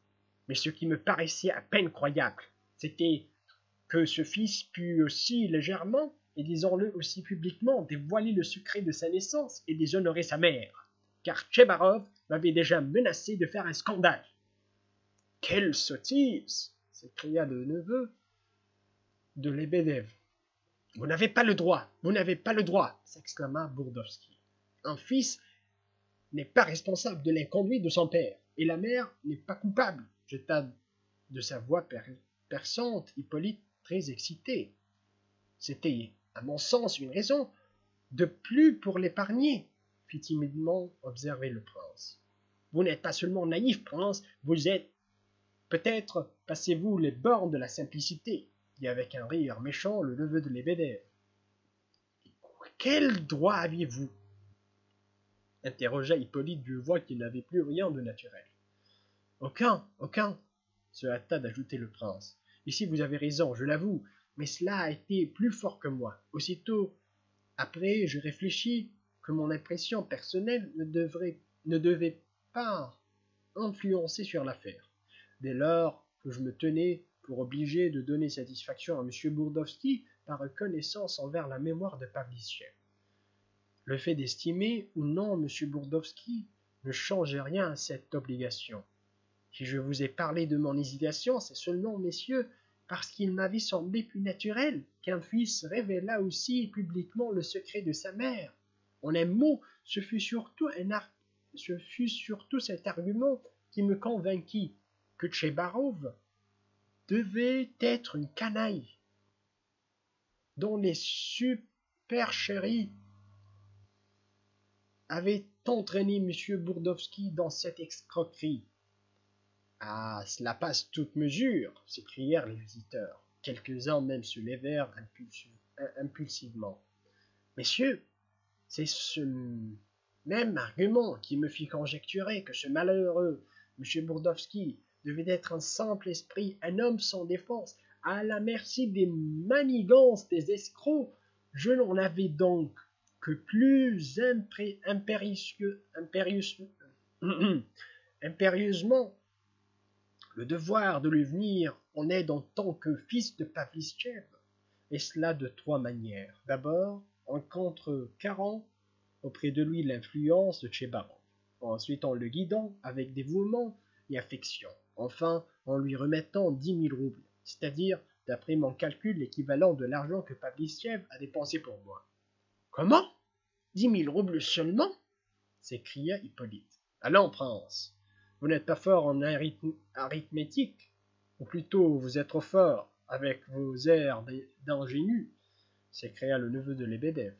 Mais ce qui me paraissait à peine croyable, c'était que ce fils pût aussi légèrement, et disons-le aussi publiquement, dévoiler le secret de sa naissance et déshonorer sa mère, car Tchebarov m'avait déjà menacé de faire un scandale. « Quelle sottise !» s'écria le neveu de Lebedev. « Vous n'avez pas le droit, vous n'avez pas le droit !» s'exclama Bourdovski. « Un fils n'est pas responsable de l'inconduite de son père, et la mère n'est pas coupable, jeta de sa voix perçante Hippolyte très excité. C'était, à mon sens, une raison de plus pour l'épargner, fit timidement observer le prince. Vous n'êtes pas seulement naïf, prince, vous êtes, peut-être, passez-vous les bornes de la simplicité, dit avec un rire méchant le neveu de Lebedev. Quel droit aviez-vous? Interrogea Hippolyte d'une voix qui n'avait plus rien de naturel. Aucun, se hâta d'ajouter le prince. Ici vous avez raison, je l'avoue, mais cela a été plus fort que moi. Aussitôt après, je réfléchis que mon impression personnelle ne devait pas influencer sur l'affaire. Dès lors que je me tenais pour obligé de donner satisfaction à M. Bourdovski par reconnaissance envers la mémoire de Pavlichev. Le fait d'estimer ou non M. Bourdovski ne change rien à cette obligation. Si je vous ai parlé de mon hésitation, c'est seulement, messieurs, parce qu'il m'avait semblé plus naturel qu'un fils révélât aussi publiquement le secret de sa mère. En un mot, ce fut surtout cet argument qui me convainquit que Tchebarov devait être une canaille dont les supercheries avaient entraîné M. Bourdovski dans cette escroquerie. Ah, cela passe toute mesure, s'écrièrent les visiteurs. Quelques-uns même se levèrent impulsivement. Messieurs, c'est ce même argument qui me fit conjecturer que ce malheureux M. Bourdovski devait être un simple esprit, un homme sans défense, à la merci des manigances des escrocs. Je n'en avais donc que plus impérieusement le devoir de lui venir en aide en tant que fils de Pavlichev, et cela de 3 manières. D'abord, en contrecarrant auprès de lui l'influence de Tchebarov, ensuite en le guidant avec dévouement et affection, enfin en lui remettant 10 000 roubles, c'est-à-dire, d'après mon calcul, l'équivalent de l'argent que Pavlichev a dépensé pour moi. « Comment? 10 000 roubles seulement ?» s'écria Hippolyte. « Allons, prince, vous n'êtes pas fort en arithmétique, ou plutôt vous êtes trop fort avec vos airs d'ingénu, » s'écria le neveu de Lebedev.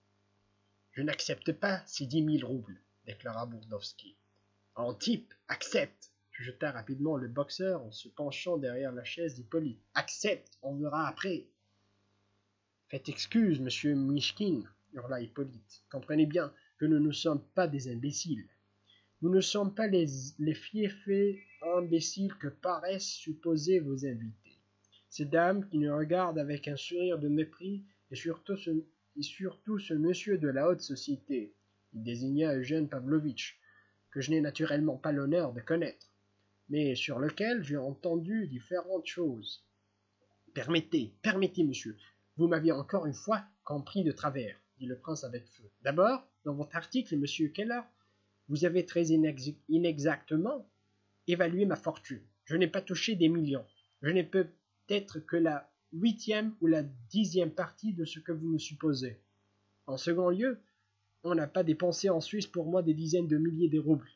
« Je n'accepte pas ces 10 000 roubles, déclara Bourdovski. « Antip, accepte !» jeta rapidement le boxeur en se penchant derrière la chaise d'Hippolyte. « Accepte, on verra après. »« Faites excuse, monsieur Mishkin, » hurla Hippolyte. « Comprenez bien que nous ne sommes pas des imbéciles. Nous ne sommes pas les fiefs imbéciles que paraissent supposer vos invités. Ces dames qui nous regardent avec un sourire de mépris, et surtout ce monsieur de la haute société, il désigna Eugène Pavlovitch, que je n'ai naturellement pas l'honneur de connaître, mais sur lequel j'ai entendu différentes choses. Permettez, monsieur, vous m'aviez encore une fois compris de travers, dit le prince avec feu. D'abord, dans votre article, monsieur Keller, vous avez très inexactement évalué ma fortune. Je n'ai pas touché des millions. Je n'ai peut-être que la 8e ou la 10e partie de ce que vous me supposez. En second lieu, on n'a pas dépensé en Suisse pour moi des dizaines de milliers de roubles.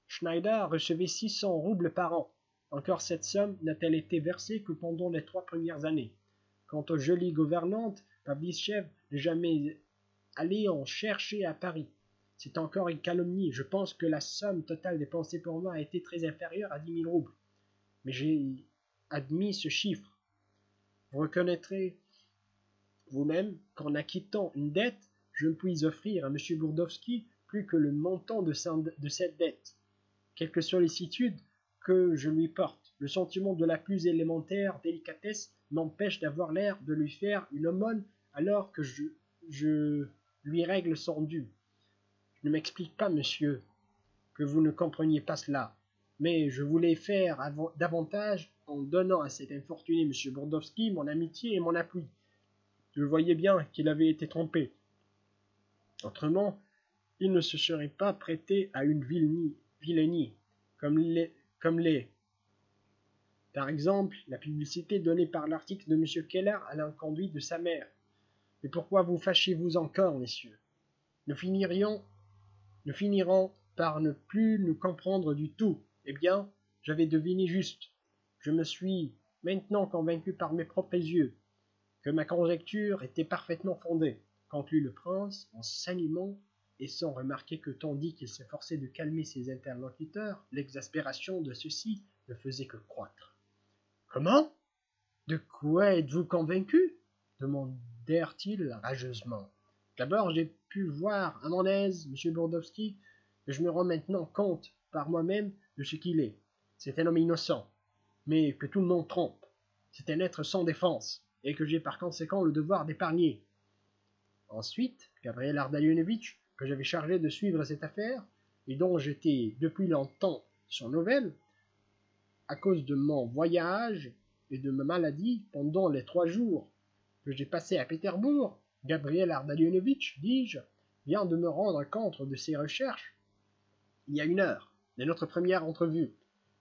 Schneider recevait 600 roubles par an. Encore cette somme n'a-t-elle été versée que pendant les 3 premières années. Quant aux jolies gouvernantes, Pavlichev n'a jamais aller en chercher à Paris. C'est encore une calomnie. Je pense que la somme totale dépensée pour moi a été très inférieure à 10 000 roubles. Mais j'ai admis ce chiffre. Vous reconnaîtrez vous-même qu'en acquittant une dette, je ne puis offrir à M. Bourdovski plus que le montant de cette dette. Quelque sollicitude que je lui porte, le sentiment de la plus élémentaire délicatesse m'empêche d'avoir l'air de lui faire une aumône alors que je lui règle son dû. Je ne m'explique pas, monsieur, que vous ne compreniez pas cela, mais je voulais faire davantage en donnant à cet infortuné M. Bourdovski mon amitié et mon appui. Je voyais bien qu'il avait été trompé. Autrement, il ne se serait pas prêté à une vilenie, comme l'est, par exemple, la publicité donnée par l'article de M. Keller à l'inconduit de sa mère. Mais pourquoi vous fâchez-vous encore, messieurs? Nous finirons par ne plus nous comprendre du tout. Eh bien, j'avais deviné juste. Je me suis maintenant convaincu par mes propres yeux que ma conjecture était parfaitement fondée, conclut le prince en s'animant et sans remarquer que tandis qu'il s'efforçait de calmer ses interlocuteurs, l'exaspération de ceux-ci ne faisait que croître. Comment? De quoi êtes-vous convaincu? Demandèrent-ils rageusement. D'abord, j'ai pu voir à mon aise, M. Bourdovski, que je me rends maintenant compte par moi-même de ce qu'il est. C'est un homme innocent, mais que tout le monde trompe. C'est un être sans défense, et que j'ai par conséquent le devoir d'épargner. Ensuite, Gabriel Ardalionovitch, que j'avais chargé de suivre cette affaire, et dont j'étais depuis longtemps sans nouvelles, à cause de mon voyage et de ma maladie pendant les 3 jours que j'ai passés à Pétersbourg, Gabriel Ardalionovitch, dis-je, vient de me rendre compte de ses recherches il y a 1 heure, de notre première entrevue.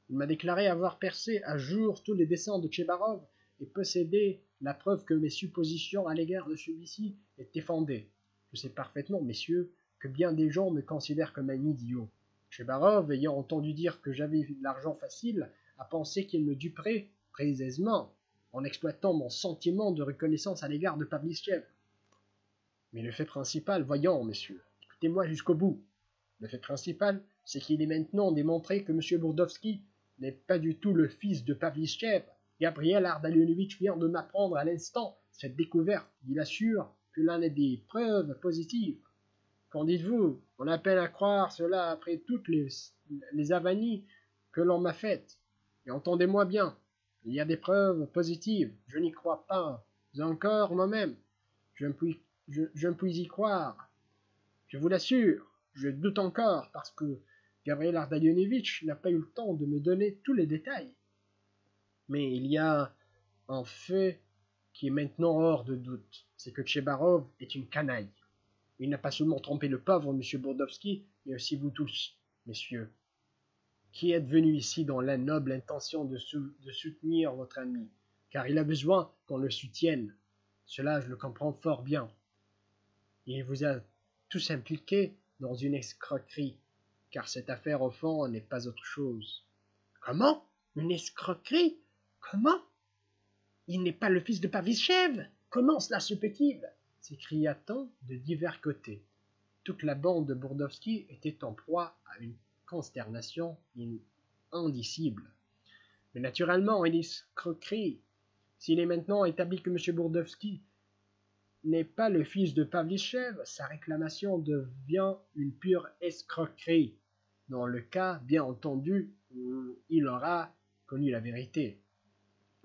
Il m'a déclaré avoir percé à jour tous les dessins de Tchebarov et posséder la preuve que mes suppositions à l'égard de celui-ci étaient fondées. Je sais parfaitement, messieurs, que bien des gens me considèrent comme un idiot. Tchebarov, ayant entendu dire que j'avais de l'argent facile, a pensé qu'il me duperait très aisément en exploitant mon sentiment de reconnaissance à l'égard de Pavlichev. Mais le fait principal, voyons, messieurs, écoutez-moi jusqu'au bout. Le fait principal, c'est qu'il est maintenant démontré que M. Bourdovski n'est pas du tout le fils de Pavlichev. Gabriel Ardalionovitch vient de m'apprendre à l'instant cette découverte. Il assure que l'on a des preuves positives. Qu'en dites-vous? On a peine à croire cela après toutes les avanies que l'on m'a faites. Et entendez-moi bien, il y a des preuves positives. Je n'y crois pas encore moi-même. Je ne puis y croire. Je vous l'assure. Je doute encore parce que Gabriel Ardalionovitch n'a pas eu le temps de me donner tous les détails. Mais il y a un fait qui est maintenant hors de doute, c'est que Tchebarov est une canaille. Il n'a pas seulement trompé le pauvre M. Bourdovski, mais aussi vous tous, messieurs, qui êtes venus ici dans la noble intention de soutenir votre ami, car il a besoin qu'on le soutienne. Cela, je le comprends fort bien. Il vous a tous impliqués dans une escroquerie, car cette affaire au fond n'est pas autre chose. Comment? Une escroquerie? Comment? Il n'est pas le fils de Pavlichev? Comment cela se peut-il? S'écria-t-on de divers côtés. Toute la bande de Bourdovski était en proie à une consternation indicible. Mais naturellement, une escroquerie. S'il est maintenant établi que M. Bourdovski n'est pas le fils de Pavlichev, sa réclamation devient une pure escroquerie. Dans le cas, bien entendu, où il aura connu la vérité.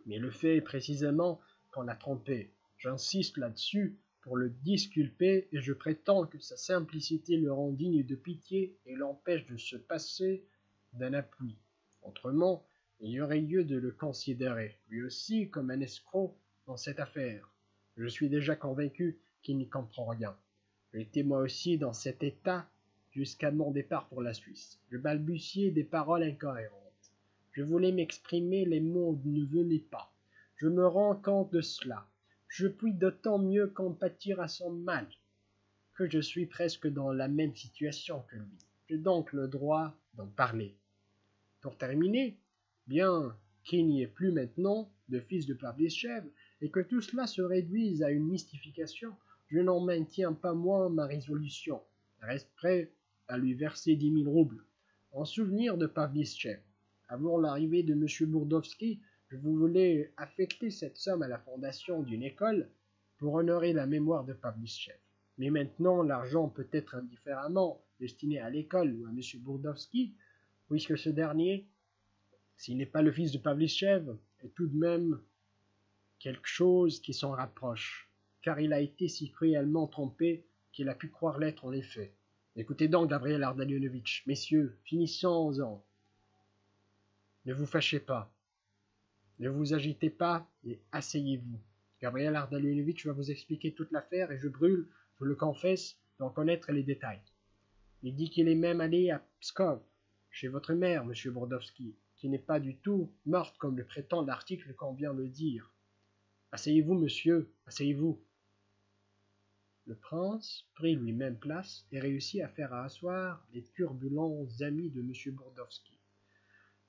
Mais le fait est précisément qu'on l'a trompé. J'insiste là-dessus pour le disculper et je prétends que sa simplicité le rend digne de pitié et l'empêche de se passer d'un appui. Autrement, il y aurait lieu de le considérer, lui aussi, comme un escroc dans cette affaire. Je suis déjà convaincu qu'il n'y comprend rien. J'étais moi aussi dans cet état jusqu'à mon départ pour la Suisse. Je balbutiais des paroles incohérentes. Je voulais m'exprimer, les mots ne venaient pas. Je me rends compte de cela. Je puis d'autant mieux compatir à son mal que je suis presque dans la même situation que lui. J'ai donc le droit d'en parler. Pour terminer, bien qu'il n'y ait plus maintenant de fils de Pavlichev et que tout cela se réduise à une mystification, je n'en maintiens pas moins ma résolution. Reste prêt à lui verser 10 000 roubles, en souvenir de Pavlichev. Avant l'arrivée de M. Bourdovski, je voulais affecter cette somme à la fondation d'une école pour honorer la mémoire de Pavlichev. Mais maintenant, l'argent peut être indifféremment destiné à l'école ou à M. Bourdovski, puisque ce dernier, s'il n'est pas le fils de Pavlichev, est tout de même quelque chose qui s'en rapproche, car il a été si cruellement trompé qu'il a pu croire l'être en effet. Écoutez donc, Gabriel Ardalionovitch, messieurs, finissons-en. Ne vous fâchez pas, ne vous agitez pas et asseyez-vous. Gabriel Ardalionovitch va vous expliquer toute l'affaire et je brûle, je le confesse, d'en connaître les détails. Il dit qu'il est même allé à Pskov, chez votre mère, monsieur Bourdovski, qui n'est pas du tout morte comme le prétend l'article qu'on vient de dire. Asseyez-vous, monsieur, asseyez-vous. Le prince prit lui-même place et réussit à faire asseoir les turbulents amis de M. Bourdovski.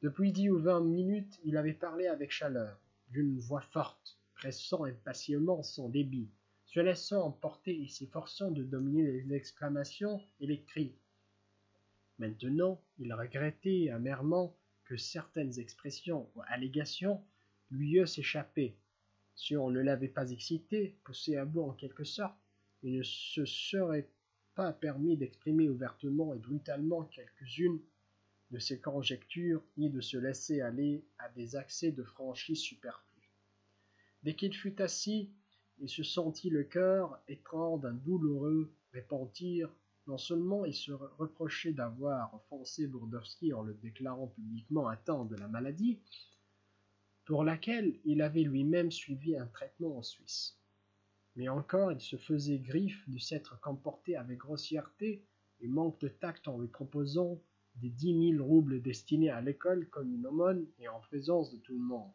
Depuis 10 ou 20 minutes, il avait parlé avec chaleur, d'une voix forte, pressant impatiemment son débit, se laissant emporter et s'efforçant de dominer les exclamations et les cris. Maintenant, il regrettait amèrement que certaines expressions ou allégations lui eussent échappé. Si on ne l'avait pas excité, poussé à bout en quelque sorte, il ne se serait pas permis d'exprimer ouvertement et brutalement quelques-unes de ses conjectures, ni de se laisser aller à des accès de franchise superflus. Dès qu'il fut assis, il se sentit le cœur étreint d'un douloureux repentir. Non seulement il se reprochait d'avoir offensé Bourdovski en le déclarant publiquement atteint de la maladie, pour laquelle il avait lui-même suivi un traitement en Suisse, mais encore il se faisait griffe de s'être comporté avec grossièreté et manque de tact en lui proposant des 10 000 roubles destinés à l'école comme une aumône et en présence de tout le monde.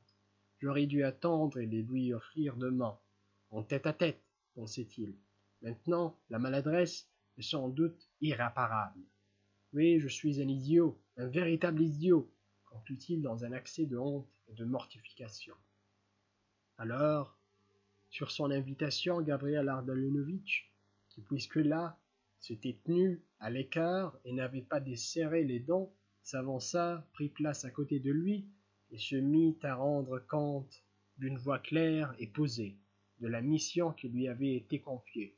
J'aurais dû attendre et les lui offrir demain, en tête-à-tête, pensait-il. Maintenant, la maladresse est sans doute irréparable. Oui, je suis un idiot, un véritable idiot, conclut-il dans un accès de honte et de mortification. Alors, sur son invitation, Gabriel Ardalionovitch, qui puisque-là s'était tenu à l'écart et n'avait pas desserré les dents, s'avança, prit place à côté de lui et se mit à rendre compte d'une voix claire et posée de la mission qui lui avait été confiée.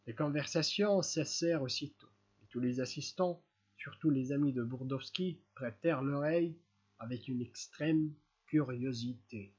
Les conversations cessèrent aussitôt, et tous les assistants, surtout les amis de Bourdovski, prêtèrent l'oreille avec une extrême curiosité.